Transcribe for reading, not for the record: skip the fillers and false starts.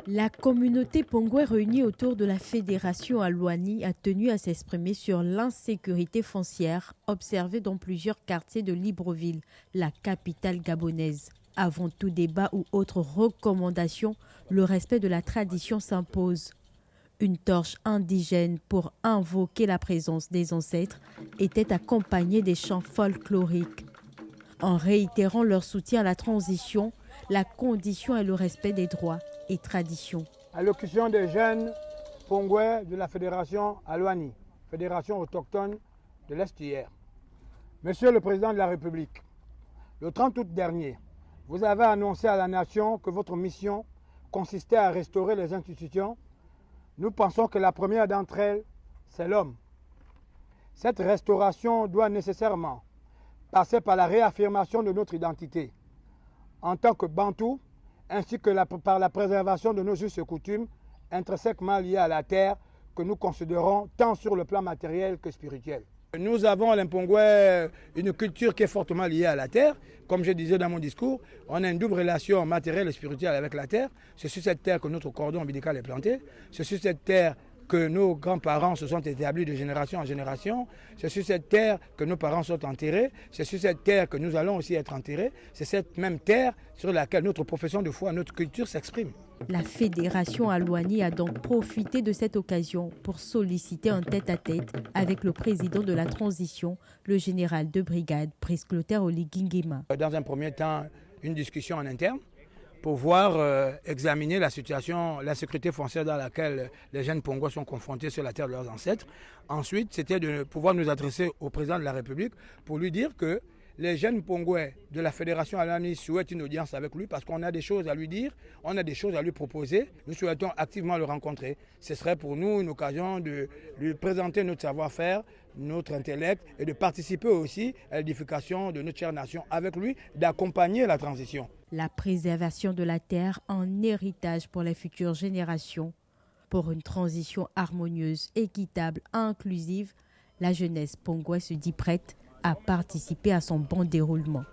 La communauté pongoué réunie autour de la fédération Aluani a tenu à s'exprimer sur l'insécurité foncière observée dans plusieurs quartiers de Libreville, la capitale gabonaise. Avant tout débat ou autre recommandation, le respect de la tradition s'impose. Une torche indigène pour invoquer la présence des ancêtres était accompagnée des chants folkloriques. En réitérant leur soutien à la transition, la condition est le respect des droits et traditions. Allocution des jeunes pongouais de la fédération Aluani, fédération autochtone de l'Estuaire. Monsieur le Président de la République, le 30 août dernier, vous avez annoncé à la nation que votre mission consistait à restaurer les institutions. Nous pensons que la première d'entre elles, c'est l'homme. Cette restauration doit nécessairement passer par la réaffirmation de notre identité en tant que Bantou, ainsi que par la préservation de nos us et coutumes intrinsèquement liées à la terre que nous considérons tant sur le plan matériel que spirituel. Nous avons à l'Impongoué une culture qui est fortement liée à la terre. Comme je disais dans mon discours, on a une double relation matérielle et spirituelle avec la terre. C'est sur cette terre que notre cordon ombilical est planté. C'est sur cette terre que nos grands-parents se sont établis de génération en génération. C'est sur cette terre que nos parents sont enterrés. C'est sur cette terre que nous allons aussi être enterrés. C'est cette même terre sur laquelle notre profession de foi, notre culture s'exprime. La fédération Aluani a donc profité de cette occasion pour solliciter un tête-à-tête avec le président de la transition, le général de brigade Brice Clotaire Oligingema. Dans un premier temps, une discussion en interne pour voir examiner la situation, la sécurité foncière dans laquelle les jeunes Pongouais sont confrontés sur la terre de leurs ancêtres. Ensuite, c'était de pouvoir nous adresser au président de la République pour lui dire que les jeunes Pongouais de la Fédération Aluani souhaitent une audience avec lui parce qu'on a des choses à lui dire, on a des choses à lui proposer. Nous souhaitons activement le rencontrer. Ce serait pour nous une occasion de lui présenter notre savoir-faire, notre intellect et de participer aussi à l'édification de notre chère nation avec lui, d'accompagner la transition. La préservation de la terre en héritage pour les futures générations. Pour une transition harmonieuse, équitable, inclusive, la jeunesse pongouais se dit prête à participer à son bon déroulement.